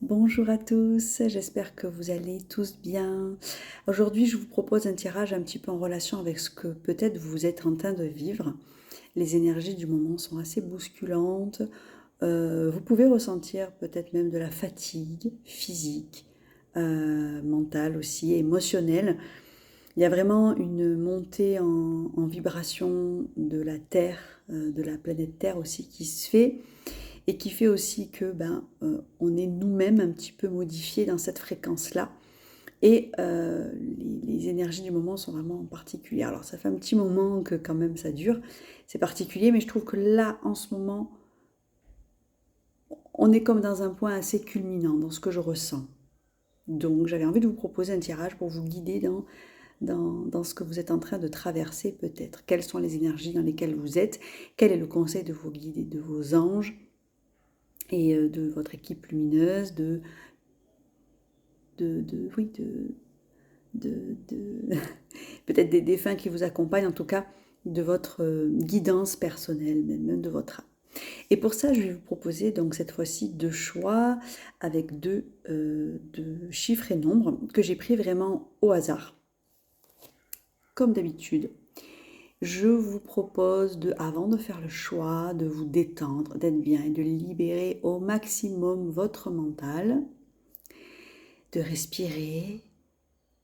Bonjour à tous, j'espère que vous allez tous bien. Aujourd'hui, je vous propose un tirage un petit peu en relation avec ce que peut-être vous êtes en train de vivre. Les énergies du moment sont assez bousculantes. Vous pouvez ressentir peut-être même de la fatigue physique, mentale aussi, émotionnelle. Il y a vraiment une montée en vibration de la Terre, de la planète Terre aussi qui se fait et qui fait aussi que on est nous-mêmes un petit peu modifiés dans cette fréquence-là. Et les énergies du moment sont vraiment particulières. Alors ça fait un petit moment que quand même ça dure, c'est particulier, mais je trouve que là, en ce moment, on est comme dans un point assez culminant dans ce que je ressens. Donc j'avais envie de vous proposer un tirage pour vous guider dans ce que vous êtes en train de traverser peut-être. Quelles sont les énergies dans lesquelles vous êtes? Quel est le conseil de vos guides et de vos anges? Et de votre équipe lumineuse, oui, peut-être des défunts qui vous accompagnent, en tout cas de votre guidance personnelle, même de votre âme. Et pour ça, je vais vous proposer donc cette fois-ci deux choix avec deux chiffres et nombres que j'ai pris vraiment au hasard. Comme d'habitude, je vous propose avant de faire le choix, de vous détendre, d'être bien et de libérer au maximum votre mental, de respirer,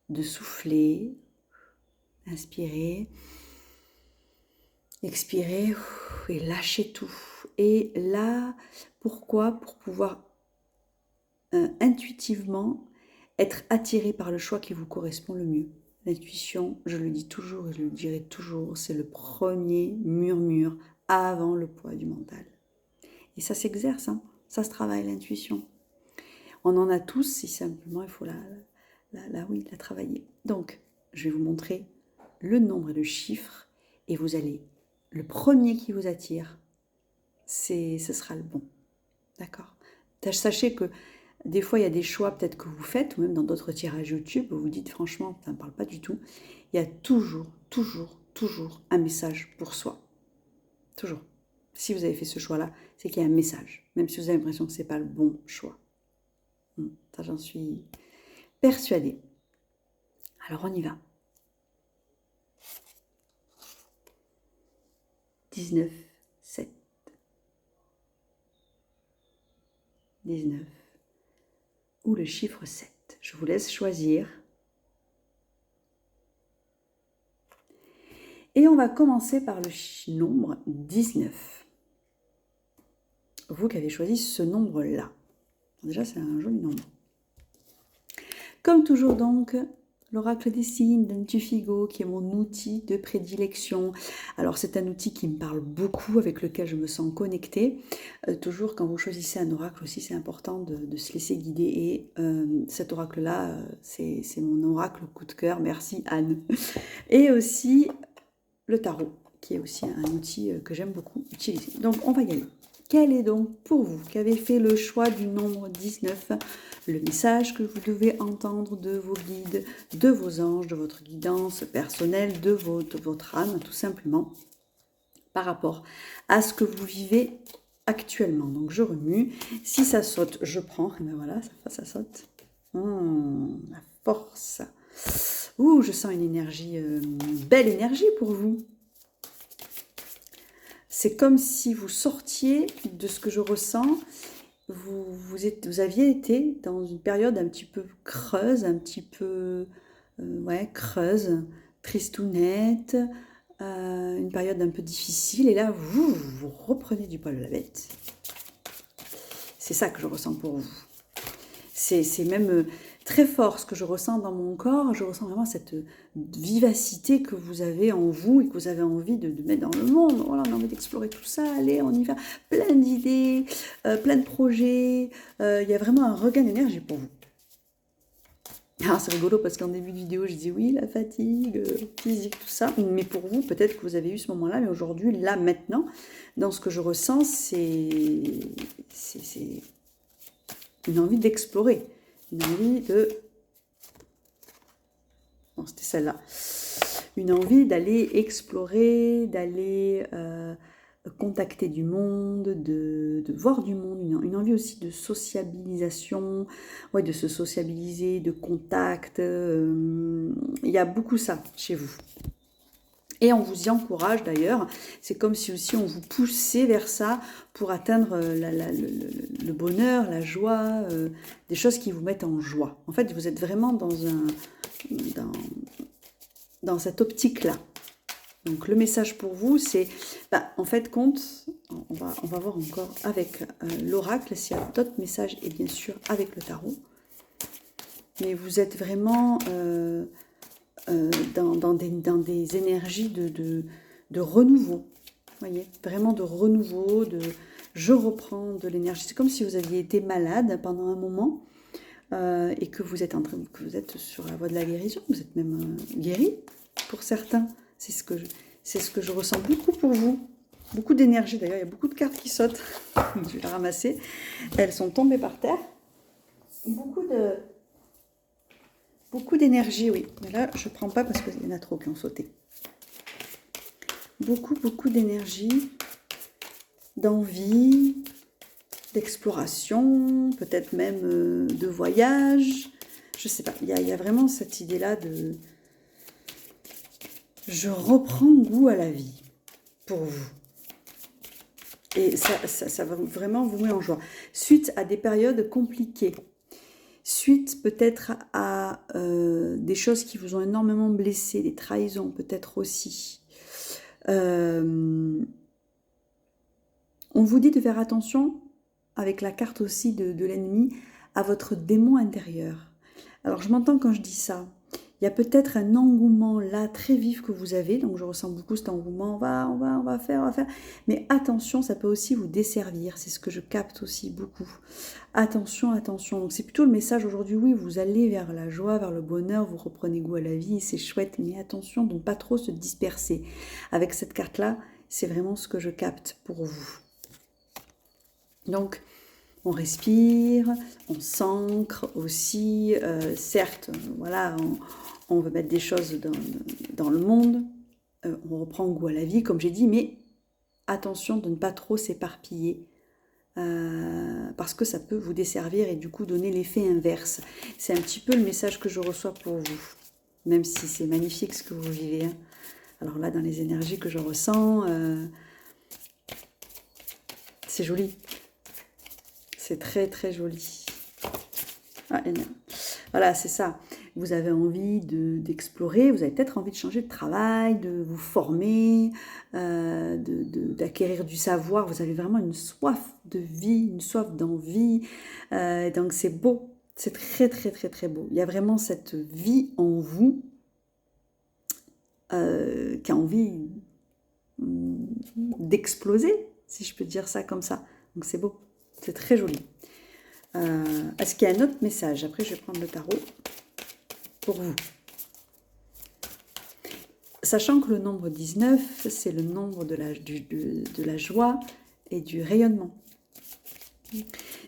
de souffler, inspirer, expirer et lâcher tout. Et là, pourquoi? Pour pouvoir intuitivement être attiré par le choix qui vous correspond le mieux. L'intuition, je le dis toujours et je le dirai toujours, c'est le premier murmure avant le poids du mental. Et ça s'exerce, hein, ça se travaille, l'intuition. On en a tous, si simplement il faut la travailler. Donc, je vais vous montrer le nombre et le chiffre, et vous allez, le premier qui vous attire, ce sera le bon. D'accord? Sachez que des fois, il y a des choix peut-être que vous faites, ou même dans d'autres tirages YouTube, où vous dites franchement, ça ne me parle pas du tout. Il y a toujours un message pour soi. Toujours. Si vous avez fait ce choix-là, c'est qu'il y a un message, même si vous avez l'impression que ce n'est pas le bon choix. Ça, j'en suis persuadée. Alors, on y va. 19, 7. 19. Ou le chiffre 7. Je vous laisse choisir. Et on va commencer par le nombre 19. Vous qui avez choisi ce nombre-là. Déjà, c'est un joli nombre. Comme toujours donc, l'oracle des signes d'Antufigo, qui est mon outil de prédilection. Alors c'est un outil qui me parle beaucoup, avec lequel je me sens connectée. Toujours quand vous choisissez un oracle aussi, c'est important de se laisser guider. Et cet oracle-là, c'est mon oracle coup de cœur. Merci Anne. Et aussi le tarot, qui est aussi un outil que j'aime beaucoup utiliser. Donc on va y aller. Quel est donc pour vous qui avez fait le choix du nombre 19 le message que vous devez entendre de vos guides, de vos anges, de votre guidance personnelle, de votre âme, tout simplement, par rapport à ce que vous vivez actuellement. Donc je remue. Si ça saute, je prends. Et bien voilà, ça saute. La force. Ouh, je sens une énergie, belle énergie pour vous. C'est comme si vous sortiez de ce que je ressens. Vous aviez été dans une période un petit peu creuse, un petit peu creuse, tristounette, une période un peu difficile. Et là, vous reprenez du poil de la bête. C'est ça que je ressens pour vous. C'est même très fort ce que je ressens dans mon corps. Je ressens vraiment cette vivacité que vous avez en vous et que vous avez envie de mettre dans le monde. Voilà, on a envie d'explorer tout ça. Allez, on y va. Plein d'idées, plein de projets. Il y a vraiment un regain d'énergie pour vous. Alors c'est rigolo parce qu'en début de vidéo, je dis oui, la fatigue physique, tout ça. Mais pour vous, peut-être que vous avez eu ce moment-là. Mais aujourd'hui, là, maintenant, dans ce que je ressens, c'est une envie d'explorer, une envie de... Non, c'était celle-là. Une envie d'aller explorer, d'aller contacter du monde, de voir du monde, une envie aussi de sociabilisation, ouais, de se sociabiliser, de contact. Il y a beaucoup ça chez vous. Et on vous y encourage d'ailleurs, c'est comme si aussi on vous poussait vers ça pour atteindre le bonheur, la joie, des choses qui vous mettent en joie. En fait, vous êtes vraiment dans cette optique-là. Donc le message pour vous, c'est, en fait, compte, on va voir encore avec l'oracle, s'il y a d'autres messages, et bien sûr avec le tarot. Mais vous êtes vraiment dans des énergies de renouveau. Voyez, vraiment de renouveau, je reprends de l'énergie. C'est comme si vous aviez été malade pendant un moment et que vous êtes sur la voie de la guérison. Vous êtes même guéri pour certains. C'est ce que je ressens beaucoup pour vous. Beaucoup d'énergie. D'ailleurs, il y a beaucoup de cartes qui sautent. Je vais les ramasser. Elles sont tombées par terre. Beaucoup d'énergie, oui. Mais là, je ne prends pas parce qu'il y en a trop qui ont sauté. Beaucoup d'énergie, d'envie, d'exploration, peut-être même de voyage. Je ne sais pas. Il y a vraiment cette idée-là de... Je reprends goût à la vie pour vous. Et ça va vraiment vous mettre en joie. Suite à des périodes compliquées, suite peut-être à des choses qui vous ont énormément blessé, des trahisons peut-être aussi. On vous dit de faire attention, avec la carte aussi de l'ennemi, à votre démon intérieur. Alors je m'entends quand je dis ça. Il y a peut-être un engouement là très vif que vous avez, donc je ressens beaucoup cet engouement, on va faire. Mais attention, ça peut aussi vous desservir, c'est ce que je capte aussi beaucoup. Attention. Donc c'est plutôt le message aujourd'hui, oui, vous allez vers la joie, vers le bonheur, vous reprenez goût à la vie, c'est chouette, mais attention de ne pas trop se disperser. Avec cette carte-là, c'est vraiment ce que je capte pour vous. Donc, on respire, on s'ancre aussi, certes, voilà, on veut mettre des choses dans le monde, on reprend goût à la vie, comme j'ai dit, mais attention de ne pas trop s'éparpiller, parce que ça peut vous desservir et du coup donner l'effet inverse. C'est un petit peu le message que je reçois pour vous, même si c'est magnifique ce que vous vivez. Hein. Alors là, dans les énergies que je ressens, c'est joli. C'est très joli. Ah, voilà, c'est ça. Vous avez envie d'explorer, vous avez peut-être envie de changer de travail, de vous former, d'acquérir du savoir. Vous avez vraiment une soif de vie, une soif d'envie. Donc c'est beau, c'est très beau. Il y a vraiment cette vie en vous qui a envie d'exploser, si je peux dire ça comme ça. Donc c'est beau. C'est très joli. Est-ce qu'il y a un autre message? Après, je vais prendre le tarot pour vous. Sachant que le nombre 19, c'est le nombre de la joie et du rayonnement.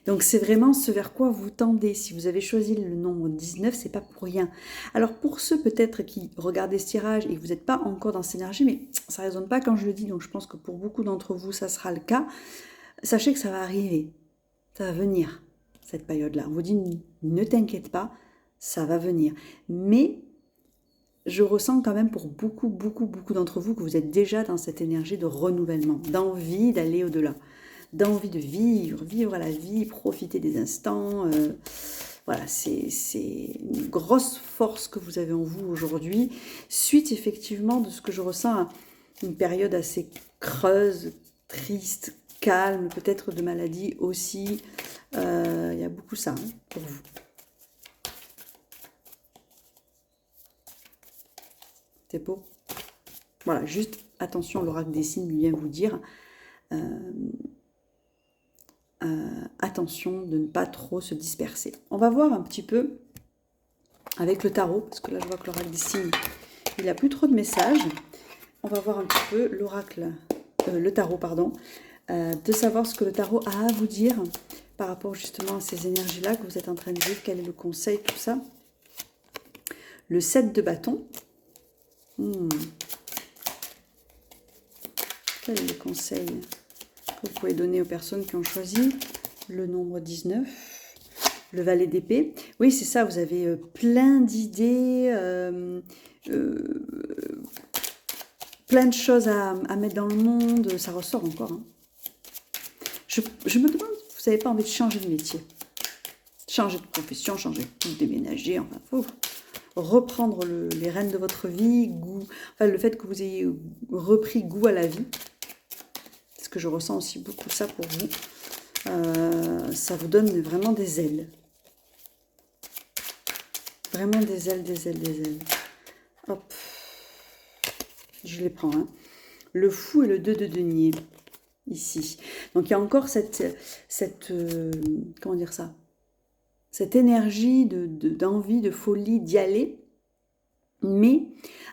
Donc, c'est vraiment ce vers quoi vous tendez. Si vous avez choisi le nombre 19, c'est pas pour rien. Alors, pour ceux peut-être qui regardent ce tirage et que vous n'êtes pas encore dans cette énergie, mais ça ne résonne pas quand je le dis, donc je pense que pour beaucoup d'entre vous, ça sera le cas. Sachez que ça va arriver. Ça va venir, cette période-là. On vous dit, ne t'inquiète pas, ça va venir. Mais je ressens quand même pour beaucoup d'entre vous que vous êtes déjà dans cette énergie de renouvellement, d'envie d'aller au-delà, d'envie de vivre la vie, profiter des instants. Voilà, c'est une grosse force que vous avez en vous aujourd'hui, suite effectivement de ce que je ressens à une période assez creuse, triste, calme, peut-être de maladie aussi. Il y a beaucoup ça hein, pour vous. C'est beau. Voilà, juste attention, l'oracle des signes vient vous dire attention de ne pas trop se disperser. On va voir un petit peu avec le tarot, parce que là je vois que l'oracle des signes, il n'a plus trop de messages. On va voir un petit peu l'oracle, le tarot, pardon, de savoir ce que le tarot a à vous dire par rapport justement à ces énergies-là que vous êtes en train de vivre, quel est le conseil, tout ça. Le 7 de bâton. Quel est le conseil que vous pouvez donner aux personnes qui ont choisi le nombre 19, le valet d'épée? Oui, c'est ça, vous avez plein d'idées, plein de choses à mettre dans le monde. Ça ressort encore. Hein. Je me demande si vous n'avez pas envie de changer de métier. Changer de profession, changer de déménager, enfin, faut reprendre les rênes de votre vie, goût, enfin, le fait que vous ayez repris goût à la vie. Parce que je ressens aussi beaucoup ça pour vous. Ça vous donne vraiment des ailes. Vraiment des ailes, des ailes, des ailes. Hop. Je les prends. Hein. Le fou et le 2 de denier. Ici. Donc il y a encore cette comment dire ça? Cette énergie d'envie, de folie d'y aller. Mais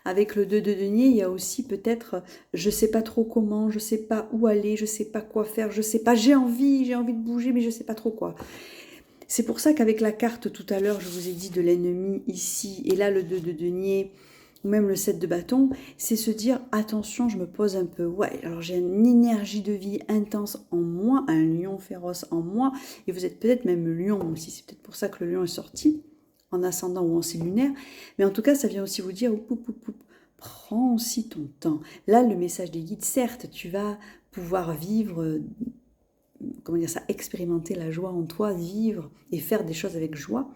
avec le 2 de denier, il y a aussi peut-être, je ne sais pas trop comment, je ne sais pas où aller, je ne sais pas quoi faire, je ne sais pas, j'ai envie de bouger, mais je ne sais pas trop quoi. C'est pour ça qu'avec la carte tout à l'heure, je vous ai dit de l'ennemi ici, et là le 2 de denier, ou même le 7 de bâton, c'est se dire, attention, je me pose un peu. Ouais, alors j'ai une énergie de vie intense en moi, un lion féroce en moi, et vous êtes peut-être même lion aussi, c'est peut-être pour ça que le lion est sorti, en ascendant ou en signe lunaire, mais en tout cas, ça vient aussi vous dire, prends aussi ton temps. Là, le message des guides, certes, tu vas pouvoir vivre, comment dire ça, expérimenter la joie en toi, vivre et faire des choses avec joie.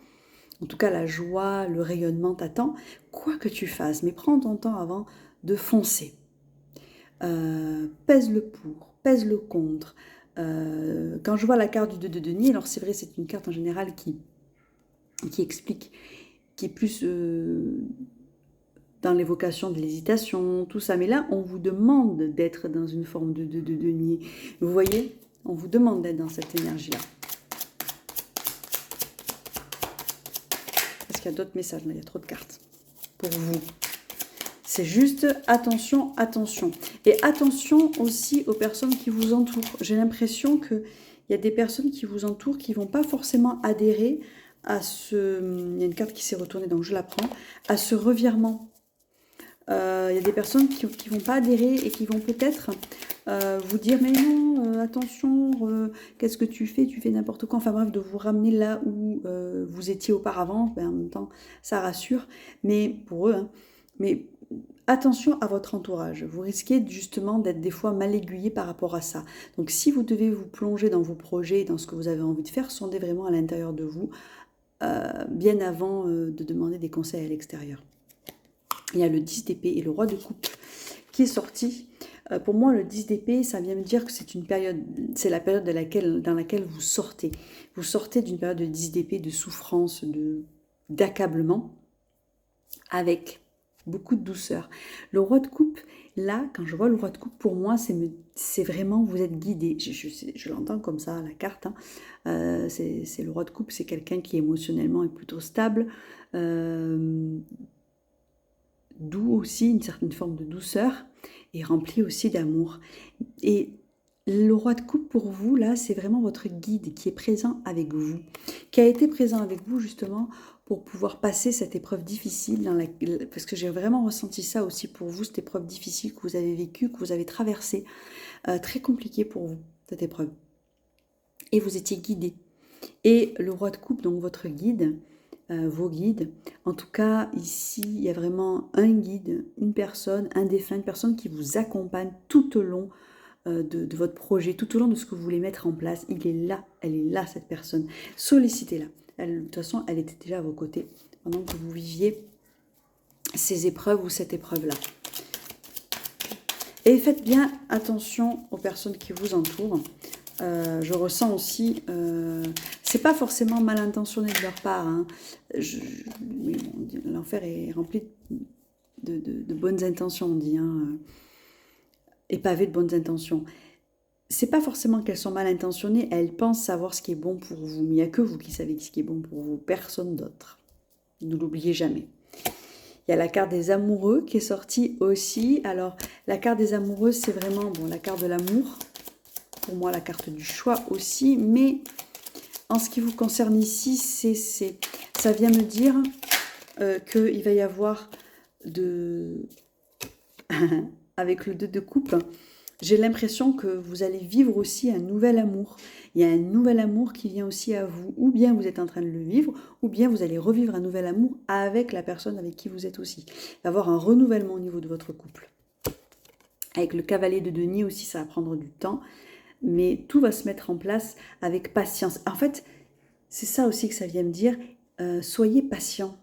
En tout cas, la joie, le rayonnement t'attend, quoi que tu fasses, mais prends ton temps avant de foncer. Pèse le pour, pèse le contre. Quand je vois la carte du 2 de denier, alors c'est vrai, c'est une carte en général qui explique, qui est plus dans l'évocation de l'hésitation, tout ça. Mais là, on vous demande d'être dans une forme de denier. Vous voyez, on vous demande d'être dans cette énergie-là. Est-ce qu'il y a d'autres messages? Là, il y a trop de cartes pour vous. C'est juste attention, attention. Et attention aussi aux personnes qui vous entourent. J'ai l'impression qu'il y a des personnes qui vous entourent qui ne vont pas forcément adhérer à ce... Il y a une carte qui s'est retournée, donc je la prends. À ce revirement. Il y a des personnes qui ne vont pas adhérer et qui vont peut-être vous dire, mais non, attention, qu'est-ce que tu fais n'importe quoi. Enfin bref, de vous ramener là où vous étiez auparavant. Ben, en même temps, ça rassure. Mais pour eux, hein, mais attention à votre entourage. Vous risquez justement d'être des fois mal aiguillé par rapport à ça. Donc si vous devez vous plonger dans vos projets, dans ce que vous avez envie de faire, sondez vraiment à l'intérieur de vous, bien avant de demander des conseils à l'extérieur. Il y a le 10 d'épée et le roi de coupe qui est sorti. Pour moi, le 10 d'épée, ça vient me dire que c'est une période, c'est la période dans laquelle vous sortez. Vous sortez d'une période de 10 d'épée, de souffrance, d'accablement, avec beaucoup de douceur. Le roi de coupe, là, quand je vois le roi de coupe, pour moi, c'est vraiment, vous êtes guidé. Je l'entends comme ça, la carte. Hein. C'est le roi de coupe, c'est quelqu'un qui émotionnellement est plutôt stable, doux aussi, une certaine forme de douceur, et rempli aussi d'amour. Et le roi de coupe, pour vous, là, c'est vraiment votre guide qui est présent avec vous, qui a été présent avec vous, justement, pour pouvoir passer cette épreuve difficile, parce que j'ai vraiment ressenti ça aussi pour vous, cette épreuve difficile que vous avez vécue, que vous avez traversée, très compliquée pour vous, cette épreuve. Et vous étiez guidé. Et le roi de coupe, donc votre guide, vos guides, en tout cas, ici, il y a vraiment un guide, une personne, un défunt, une personne qui vous accompagne tout au long de votre projet, tout au long de ce que vous voulez mettre en place. Il est là, elle est là, cette personne. Sollicitez-la. De toute façon, elle était déjà à vos côtés pendant que vous viviez ces épreuves ou cette épreuve-là. Et faites bien attention aux personnes qui vous entourent. Je ressens aussi, c'est pas forcément mal intentionné de leur part. Hein. Oui, bon, l'enfer est rempli de bonnes intentions, on dit. Hein. Et pavé de bonnes intentions. C'est pas forcément qu'elles sont mal intentionnées, elles pensent savoir ce qui est bon pour vous. Mais il n'y a que vous qui savez ce qui est bon pour vous, personne d'autre. Ne l'oubliez jamais. Il y a la carte des amoureux qui est sortie aussi. Alors, la carte des amoureux, c'est vraiment la carte de l'amour. Pour moi, la carte du choix aussi. Mais en ce qui vous concerne ici, ça vient me dire qu'il va y avoir avec le 2 de coupe, J'ai l'impression que vous allez vivre aussi un nouvel amour. Il y a un nouvel amour qui vient aussi à vous. Ou bien vous êtes en train de le vivre, ou bien vous allez revivre un nouvel amour avec la personne avec qui vous êtes aussi. Il va y avoir un renouvellement au niveau de votre couple. Avec le cavalier de denier aussi, ça va prendre du temps. Mais tout va se mettre en place avec patience. En fait, c'est ça aussi que ça vient me dire. Soyez patient.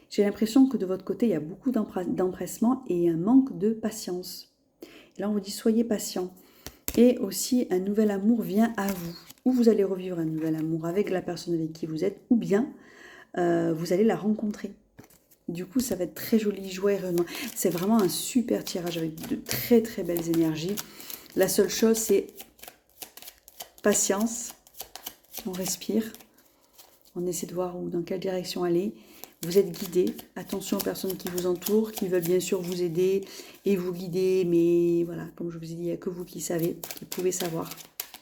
J'ai l'impression que de votre côté, il y a beaucoup d'empressement et un manque de patience. Là, on vous dit soyez patient. Et aussi, un nouvel amour vient à vous. Ou vous allez revivre un nouvel amour avec la personne avec qui vous êtes, ou bien vous allez la rencontrer. Du coup, ça va être très joli, joie et rayonnement. C'est vraiment un super tirage avec de très très belles énergies. La seule chose, c'est patience. On respire. On essaie de voir dans quelle direction aller. Vous êtes guidé. Attention aux personnes qui vous entourent, qui veulent bien sûr vous aider et vous guider. Mais voilà, comme je vous ai dit, il n'y a que vous qui savez, qui pouvez savoir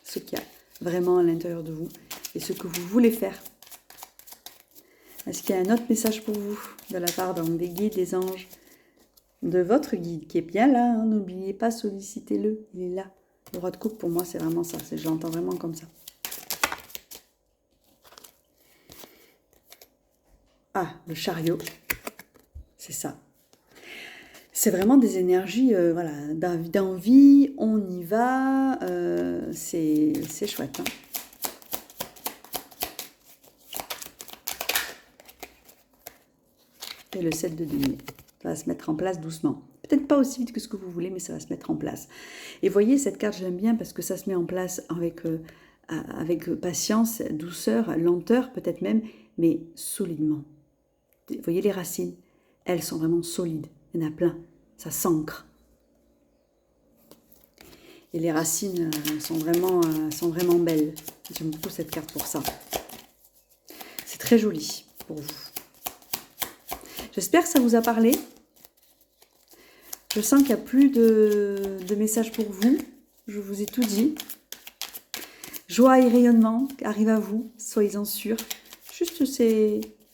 ce qu'il y a vraiment à l'intérieur de vous et ce que vous voulez faire. Est-ce qu'il y a un autre message pour vous de la part des guides, des anges, de votre guide qui est bien là, hein, n'oubliez pas, sollicitez-le, il est là. Le roi de coupe, pour moi, c'est vraiment ça, je l'entends vraiment comme ça. Ah, le chariot, c'est ça. C'est vraiment des énergies voilà, d'envie, on y va, c'est chouette. Hein. Et le 7 de denier, ça va se mettre en place doucement. Peut-être pas aussi vite que ce que vous voulez, mais ça va se mettre en place. Et voyez, cette carte, j'aime bien parce que ça se met en place avec patience, douceur, lenteur peut-être même, mais solidement. Vous voyez les racines, elles sont vraiment solides. Il y en a plein, ça s'ancre. Et les racines sont vraiment belles. J'aime beaucoup cette carte pour ça. C'est très joli pour vous. J'espère que ça vous a parlé. Je sens qu'il n'y a plus de messages pour vous. Je vous ai tout dit. Joie et rayonnement arrivent à vous, soyez-en sûrs. Juste,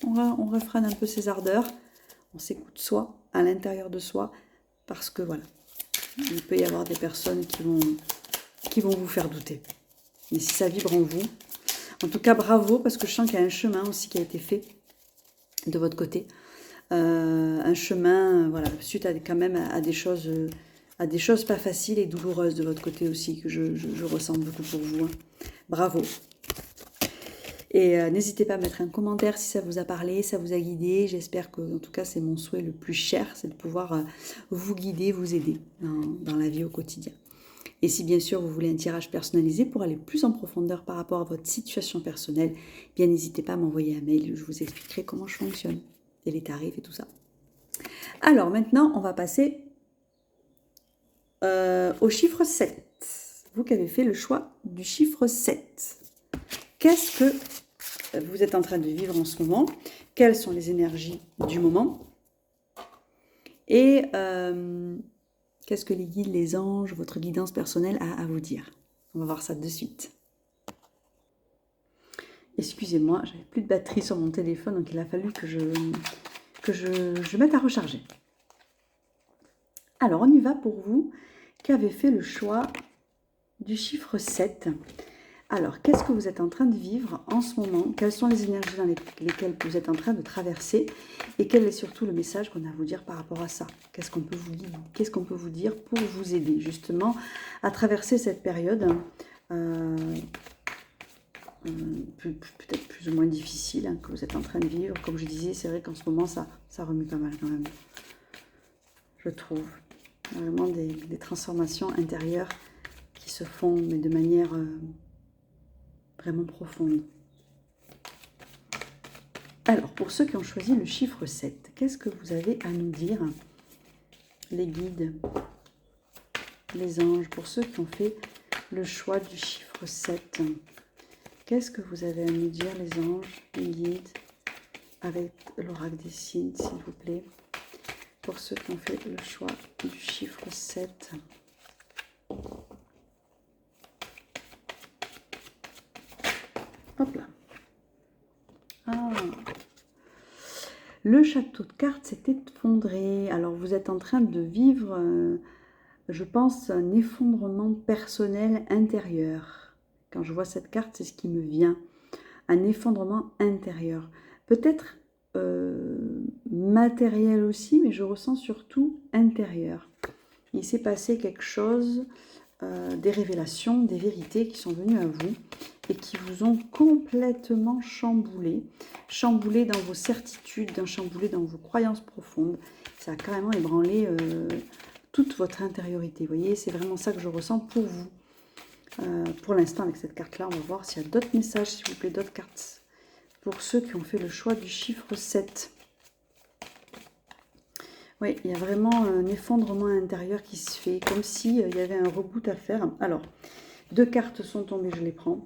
on refrène un peu ses ardeurs. On s'écoute soi, à l'intérieur de soi. Parce que voilà, il peut y avoir des personnes qui vont vous faire douter. Mais si ça vibre en vous, en tout cas bravo, parce que je sens qu'il y a un chemin aussi qui a été fait de votre côté. Un chemin, voilà, suite quand même à des choses pas faciles et douloureuses de votre côté aussi, que je ressens beaucoup pour vous. Hein. Bravo. Et n'hésitez pas à mettre un commentaire si ça vous a parlé, ça vous a guidé. J'espère que, en tout cas, c'est mon souhait le plus cher, c'est de pouvoir vous guider, vous aider dans la vie au quotidien. Et si bien sûr vous voulez un tirage personnalisé pour aller plus en profondeur par rapport à votre situation personnelle, bien n'hésitez pas à m'envoyer un mail, je vous expliquerai comment je fonctionne et les tarifs et tout ça. Alors maintenant, on va passer au chiffre 7. Vous qui avez fait le choix du chiffre 7. Qu'est-ce que vous êtes en train de vivre en ce moment? Quelles sont les énergies du moment? Et qu'est-ce que les guides, les anges, votre guidance personnelle a à vous dire? On va voir ça de suite. Excusez-moi, j'avais plus de batterie sur mon téléphone, donc il a fallu que je mette à recharger. Alors, on y va pour vous qui avez fait le choix du chiffre 7. Alors, qu'est-ce que vous êtes en train de vivre en ce moment? Quelles sont les énergies dans lesquelles vous êtes en train de traverser? Et quel est surtout le message qu'on a à vous dire par rapport à ça? Qu'est-ce qu'on peut vous dire pour vous aider justement à traverser cette période peut-être plus ou moins difficile que vous êtes en train de vivre? Comme je disais, c'est vrai qu'en ce moment, ça remue pas mal quand même. Je trouve vraiment des transformations intérieures qui se font, mais de manière vraiment profonde. Alors, pour ceux qui ont choisi le chiffre 7, qu'est-ce que vous avez à nous dire, les guides, les anges, pour ceux qui ont fait le choix du chiffre 7, qu'est-ce que vous avez à nous dire, les anges, les guides, avec l'oracle des signes, s'il vous plaît, pour ceux qui ont fait le choix du chiffre 7. Hop là. Ah. Le château de cartes s'est effondré. Alors, vous êtes en train de vivre je pense, un effondrement personnel intérieur. Quand je vois cette carte, c'est ce qui me vient. Un effondrement intérieur. Peut-être matériel aussi, mais je ressens surtout intérieur. Il s'est passé quelque chose, des révélations, des vérités qui sont venues à vous et qui vous ont complètement chamboulé dans vos certitudes, chamboulé dans vos croyances profondes. Ça a carrément ébranlé toute votre intériorité. Vous voyez, c'est vraiment ça que je ressens pour vous. Pour l'instant, avec cette carte-là, on va voir s'il y a d'autres messages, s'il vous plaît, d'autres cartes. Pour ceux qui ont fait le choix du chiffre 7. Oui, il y a vraiment un effondrement intérieur qui se fait, comme s'il y avait un reboot à faire. Alors, 2 cartes sont tombées, je les prends.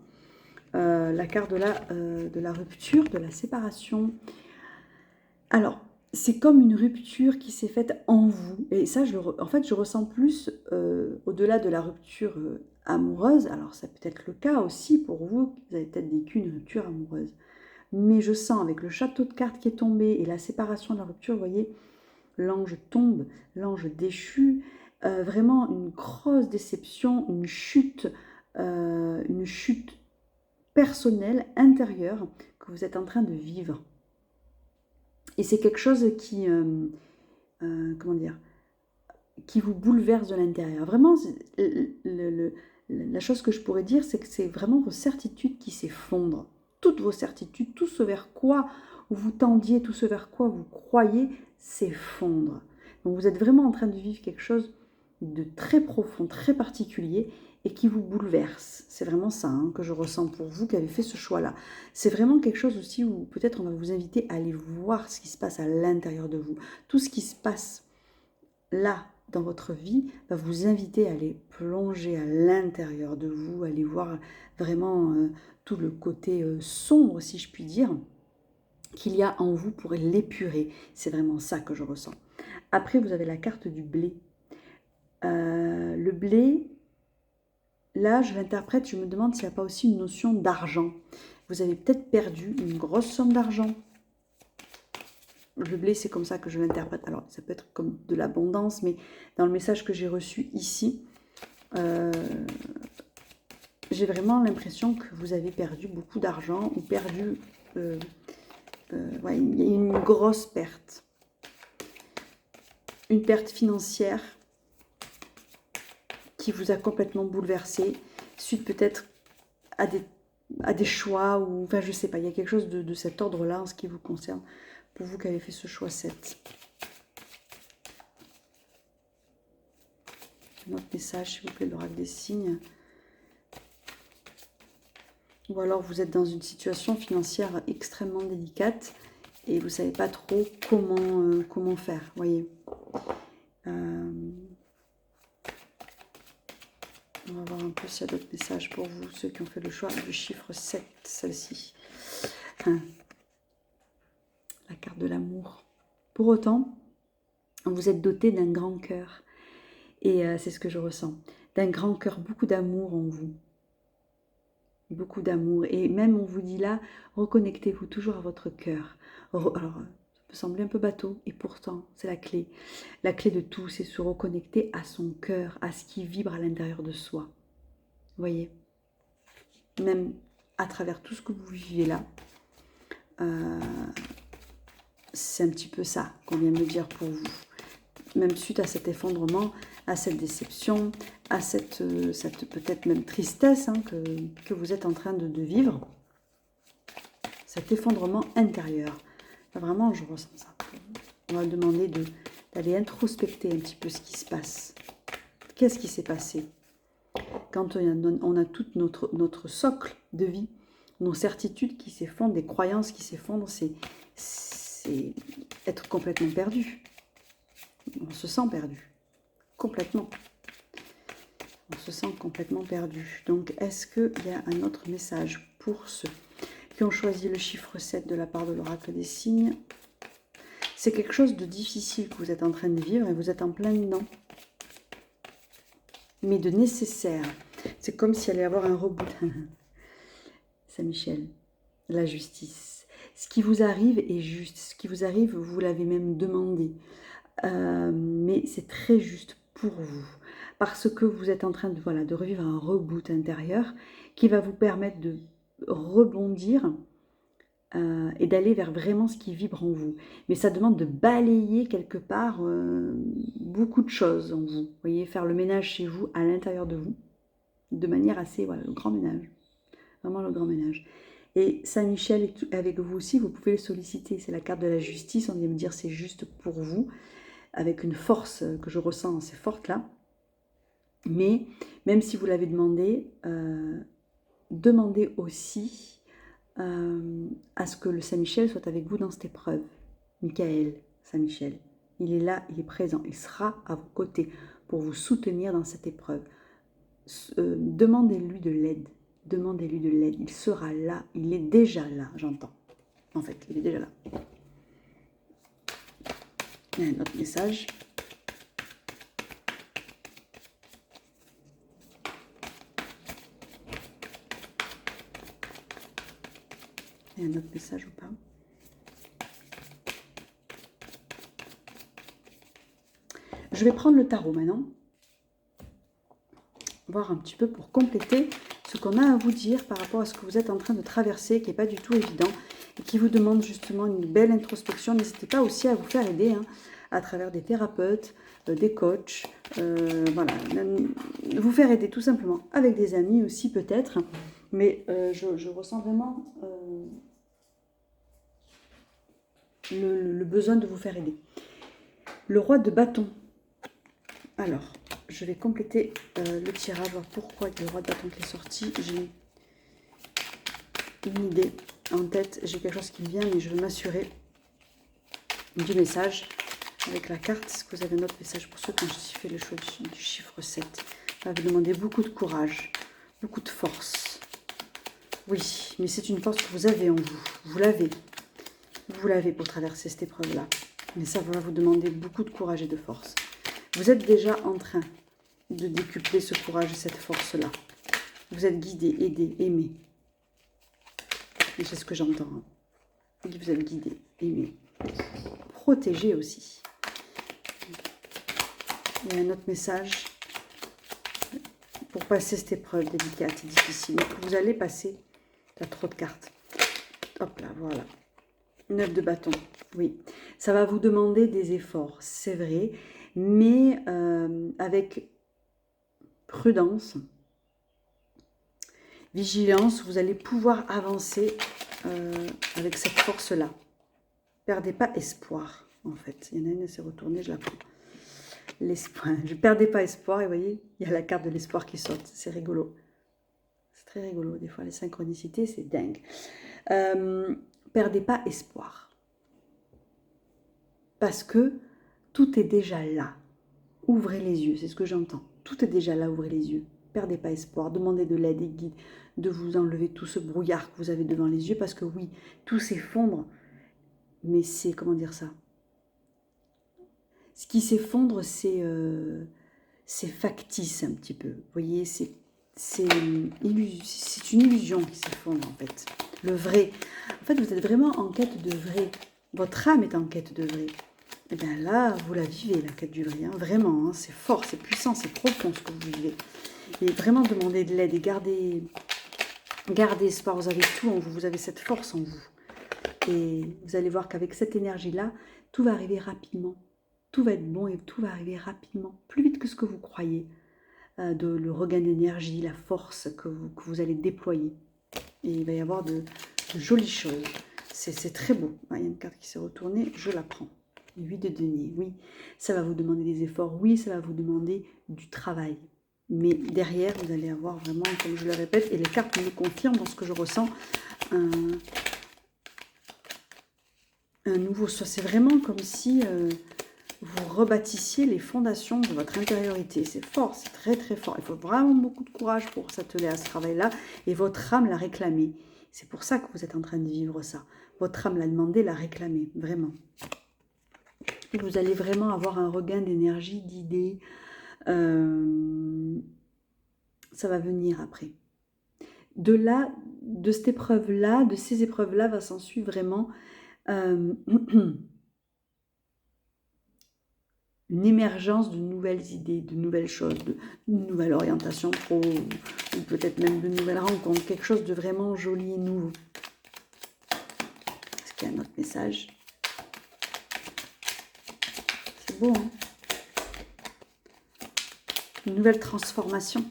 La carte de la rupture, de la séparation. Alors, c'est comme une rupture qui s'est faite en vous. Et ça, en fait, je ressens plus, au-delà de la rupture amoureuse. Alors, ça peut être le cas aussi pour vous. Vous avez peut-être vécu une rupture amoureuse. Mais je sens, avec le château de cartes qui est tombé et la séparation de la rupture, vous voyez, l'ange tombe, l'ange déchu. Vraiment une grosse déception, une chute personnelle, intérieure, que vous êtes en train de vivre. Et c'est quelque chose qui, comment dire, qui vous bouleverse de l'intérieur. Vraiment, la chose que je pourrais dire, c'est que c'est vraiment vos certitudes qui s'effondrent. Toutes vos certitudes, tout ce vers quoi vous tendiez, tout ce vers quoi vous croyez, s'effondre. Donc vous êtes vraiment en train de vivre quelque chose de très profond, très particulier, et qui vous bouleverse. C'est vraiment ça que je ressens pour vous qui avez fait ce choix-là. C'est vraiment quelque chose aussi où peut-être on va vous inviter à aller voir ce qui se passe à l'intérieur de vous. Tout ce qui se passe là, dans votre vie, va vous inviter à aller plonger à l'intérieur de vous, aller voir vraiment tout le côté sombre, si je puis dire, qu'il y a en vous pour l'épurer. C'est vraiment ça que je ressens. Après, vous avez la carte du blé. Le blé, là, je l'interprète, je me demande s'il n'y a pas aussi une notion d'argent. Vous avez peut-être perdu une grosse somme d'argent. Le blé, c'est comme ça que je l'interprète. Alors, ça peut être comme de l'abondance, mais dans le message que j'ai reçu ici, j'ai vraiment l'impression que vous avez perdu beaucoup d'argent ou perdu... ouais, il y a une grosse perte. Une perte financière qui vous a complètement bouleversé, suite peut-être à des choix, ou enfin je sais pas, il y a quelque chose de cet ordre-là en ce qui vous concerne, pour vous qui avez fait ce choix 7. Un autre message, s'il vous plaît, l'oracle des signes. Ou alors vous êtes dans une situation financière extrêmement délicate et vous ne savez pas trop comment faire, voyez. On va voir un peu s'il y a d'autres messages pour vous, ceux qui ont fait le choix du chiffre 7, celle-ci. La carte de l'amour. Pour autant, vous êtes doté d'un grand cœur. Et c'est ce que je ressens. D'un grand cœur, beaucoup d'amour en vous. Beaucoup d'amour. Et même, on vous dit là, reconnectez-vous toujours à votre cœur. Alors, ça peut sembler un peu bateau, et pourtant, c'est la clé. La clé de tout, c'est se reconnecter à son cœur, à ce qui vibre à l'intérieur de soi. Vous voyez? Même à travers tout ce que vous vivez là, c'est un petit peu ça qu'on vient de me dire pour vous. Même suite à cet effondrement, à cette déception, à cette peut-être même tristesse que vous êtes en train de vivre, cet effondrement intérieur. Là, vraiment, je ressens ça. On va demander d'aller introspecter un petit peu ce qui se passe. Qu'est-ce qui s'est passé? Quand on a tout notre socle de vie, nos certitudes qui s'effondrent, des croyances qui s'effondrent, c'est être complètement perdu. On se sent perdu, complètement. On se sent complètement perdu. Donc, est-ce qu'il y a un autre message pour ceux qui ont choisi le chiffre 7 de la part de l'oracle des signes? C'est quelque chose de difficile que vous êtes en train de vivre et vous êtes en plein dedans. Mais de nécessaire. C'est comme s'il allait y avoir un reboot. Saint-Michel, la justice. Ce qui vous arrive est juste. Ce qui vous arrive, vous l'avez même demandé. Mais c'est très juste pour vous. parce que vous êtes en train de, voilà, de revivre un reboot intérieur qui va vous permettre de rebondir et d'aller vers vraiment ce qui vibre en vous. Mais ça demande de balayer quelque part beaucoup de choses en vous. Vous voyez, faire le ménage chez vous, à l'intérieur de vous, de manière assez, voilà, le grand ménage. Vraiment le grand ménage. Et Saint-Michel est avec vous aussi, vous pouvez le solliciter. C'est la carte de la justice, on vient me dire c'est juste pour vous, avec une force que je ressens assez forte là. Mais même si vous l'avez demandé, demandez aussi à ce que le Saint-Michel soit avec vous dans cette épreuve. Michael, Saint-Michel, il est là, il est présent, il sera à vos côtés pour vous soutenir dans cette épreuve. Demandez-lui de l'aide, demandez-lui de l'aide, il sera là, il est déjà là, j'entends. En fait, il est déjà là. Il y a un autre message. Il y a un autre message ou pas? Je vais prendre le tarot maintenant. Voir un petit peu pour compléter ce qu'on a à vous dire par rapport à ce que vous êtes en train de traverser, qui n'est pas du tout évident, et qui vous demande justement une belle introspection. N'hésitez pas aussi à vous faire aider à travers des thérapeutes, des coachs, voilà, même vous faire aider tout simplement avec des amis aussi peut-être, mais je ressens vraiment le besoin de vous faire aider. Le roi de bâton. Alors, je vais compléter le tirage, voir pourquoi le roi de bâton qui est sorti. J'ai une idée en tête, j'ai quelque chose qui me vient, mais je veux m'assurer du message avec la carte. Est-ce que vous avez un autre message pour ceux qui ont fait le choix du chiffre 7? Ça va vous demander beaucoup de courage, beaucoup de force. Oui, mais c'est une force que vous avez en vous. Vous l'avez. Vous l'avez pour traverser cette épreuve-là. Mais ça va vous demander beaucoup de courage et de force. Vous êtes déjà en train de décupler ce courage et cette force-là. Vous êtes guidé, aidé, aimé. Et c'est ce que j'entends. Hein. Vous êtes guidé, aimé. Protégé aussi. Il y a un autre message pour passer cette épreuve délicate et difficile. Que vous allez passer. Il y a trop de cartes. Hop là, voilà. 9 de bâton. Oui. Ça va vous demander des efforts, c'est vrai. Mais avec prudence, vigilance, vous allez pouvoir avancer avec cette force-là. Perdez pas espoir, en fait. Il y en a une, elle s'est retournée, je la prends. L'espoir. Je ne perdais pas espoir, et vous voyez, il y a la carte de l'espoir qui saute. C'est rigolo. C'est très rigolo. Des fois, les synchronicités, c'est dingue. Perdez pas espoir. Parce que tout est déjà là. Ouvrez les yeux, c'est ce que j'entends. Tout est déjà là, ouvrez les yeux. Perdez pas espoir, demandez de l'aide et guide, de vous enlever tout ce brouillard que vous avez devant les yeux, parce que oui, tout s'effondre, mais c'est, comment dire ça? Ce qui s'effondre, c'est factice un petit peu. Vous voyez, c'est une illusion qui s'effondre en fait. Le vrai. En fait, vous êtes vraiment en quête de vrai. Votre âme est en quête de vrai. Et bien là, vous la vivez, la quête du vrai. Hein. Vraiment, hein, c'est fort, c'est puissant, c'est profond ce que vous vivez. Et vraiment demander de l'aide et gardez espoir. Vous avez tout en vous, vous avez cette force en vous. Et vous allez voir qu'avec cette énergie-là, tout va arriver rapidement. Tout va être bon et tout va arriver rapidement, plus vite que ce que vous croyez. Le regain d'énergie, la force que vous allez déployer. Et il va y avoir de jolies choses. C'est très beau. Ah, il y a une carte qui s'est retournée, je la prends. 8 de denier, oui. Ça va vous demander des efforts, oui, ça va vous demander du travail. Mais derrière, vous allez avoir vraiment, comme je le répète, et les cartes me le confirment dans ce que je ressens, un nouveau soi. C'est vraiment comme si vous rebâtissiez les fondations de votre intériorité. C'est fort, c'est très très fort. Il faut vraiment beaucoup de courage pour s'atteler à ce travail-là et votre âme l'a réclamé. C'est pour ça que vous êtes en train de vivre ça. Votre âme l'a demandé, l'a réclamé, vraiment. Et vous allez vraiment avoir un regain d'énergie, d'idées. Ça va venir après. De là, de cette épreuve-là, de ces épreuves-là, va s'en suivre vraiment une émergence de nouvelles idées, de nouvelles choses, de nouvelles orientations pro, ou peut-être même de nouvelles rencontres, quelque chose de vraiment joli et nouveau. Est-ce qu'il y a un autre message? C'est beau, hein? Une nouvelle transformation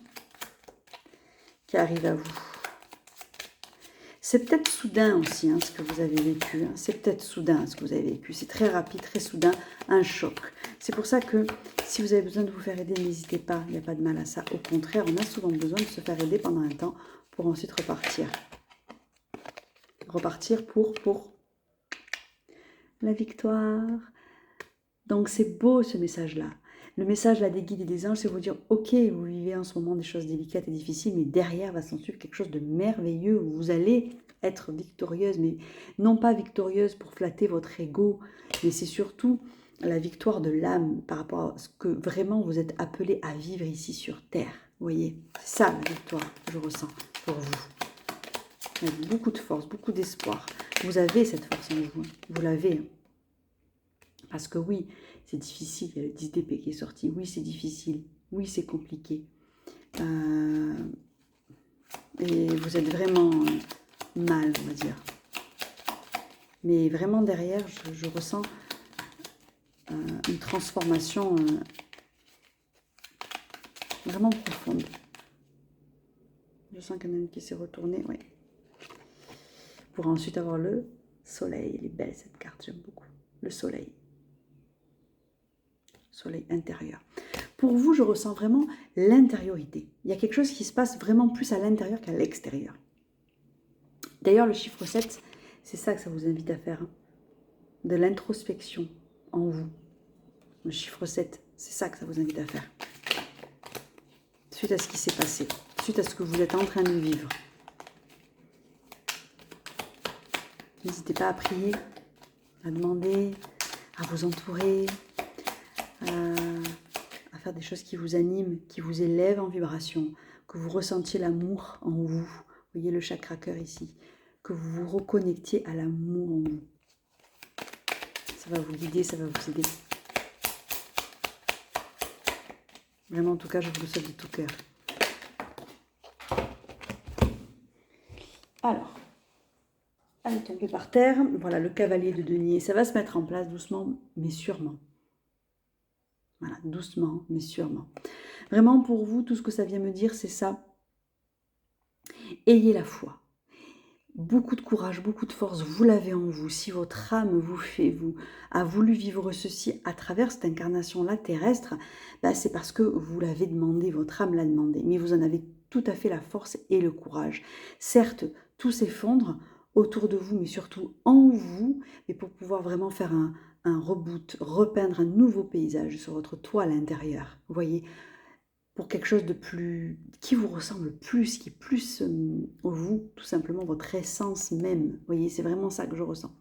qui arrive à vous. C'est peut-être soudain aussi ce que vous avez vécu. C'est peut-être soudain ce que vous avez vécu. C'est très rapide, très soudain, un choc. C'est pour ça que si vous avez besoin de vous faire aider, n'hésitez pas. Il n'y a pas de mal à ça. Au contraire, on a souvent besoin de se faire aider pendant un temps pour ensuite repartir. Repartir pour la victoire. Donc c'est beau ce message-là. Le message là des guides et des anges, c'est vous dire, ok, vous vivez en ce moment des choses délicates et difficiles, mais derrière va s'en suivre quelque chose de merveilleux, où vous allez être victorieuse, mais non pas victorieuse pour flatter votre ego, mais c'est surtout la victoire de l'âme par rapport à ce que vraiment vous êtes appelé à vivre ici sur Terre. Vous voyez, c'est ça la victoire que je ressens pour vous. Avec beaucoup de force, beaucoup d'espoir. Vous avez cette force en vous, vous l'avez. Parce que oui, c'est difficile, il y a le 10 d'épée qui est sorti. Oui, c'est difficile. Oui, c'est compliqué. Et vous êtes vraiment mal, on va dire. Mais vraiment derrière, je ressens une transformation vraiment profonde. Je sens qu'il y en a une qui s'est retournée, oui. Pour ensuite avoir le soleil. Elle est belle cette carte, j'aime beaucoup. Le soleil. Soleil intérieur. Pour vous, je ressens vraiment l'intériorité. Il y a quelque chose qui se passe vraiment plus à l'intérieur qu'à l'extérieur. D'ailleurs, le chiffre 7, c'est ça que ça vous invite à faire. De l'introspection en vous. Le chiffre 7, c'est ça que ça vous invite à faire. Suite à ce qui s'est passé. Suite à ce que vous êtes en train de vivre. N'hésitez pas à prier, à demander, à vous entourer, à faire des choses qui vous animent, qui vous élèvent en vibration, que vous ressentiez l'amour en vous. Vous voyez le chakra cœur ici. Que vous vous reconnectiez à l'amour en vous. Ça va vous guider, ça va vous aider. Vraiment, en tout cas, je vous le souhaite de tout cœur. Alors, elle est tombée par terre. Voilà, le cavalier de denier. Ça va se mettre en place doucement, mais sûrement. Voilà, doucement, mais sûrement. Vraiment, pour vous, tout ce que ça vient me dire, c'est ça. Ayez la foi. Beaucoup de courage, beaucoup de force, vous l'avez en vous. Si votre âme a voulu vivre ceci à travers cette incarnation-là terrestre, c'est parce que vous l'avez demandé, votre âme l'a demandé. Mais vous en avez tout à fait la force et le courage. Certes, tout s'effondre autour de vous, mais surtout en vous, mais pour pouvoir vraiment faire un reboot, repeindre un nouveau paysage sur votre toit à l'intérieur. Vous voyez, pour quelque chose de plus, qui vous ressemble plus, qui est plus vous, tout simplement votre essence même. Vous voyez, c'est vraiment ça que je ressens.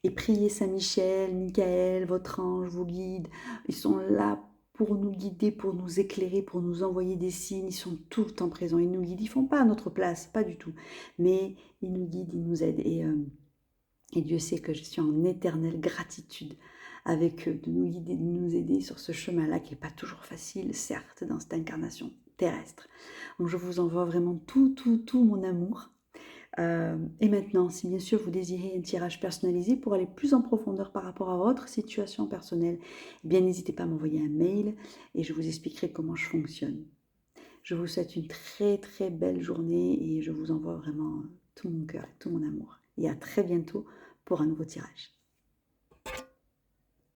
Et priez Saint-Michel, Michael, votre ange, vos guides, ils sont là pour nous guider, pour nous éclairer, pour nous envoyer des signes, ils sont tout le temps présents, ils nous guident, ils ne font pas à notre place, pas du tout, mais ils nous guident, ils nous aident, et Dieu sait que je suis en éternelle gratitude avec eux, de nous guider, de nous aider sur ce chemin-là qui n'est pas toujours facile, certes, dans cette incarnation terrestre. Donc je vous envoie vraiment tout mon amour. Et maintenant, si bien sûr vous désirez un tirage personnalisé pour aller plus en profondeur par rapport à votre situation personnelle, eh bien n'hésitez pas à m'envoyer un mail et je vous expliquerai comment je fonctionne. Je vous souhaite une très belle journée et je vous envoie vraiment tout mon cœur, tout mon amour. Et à très bientôt pour un nouveau tirage.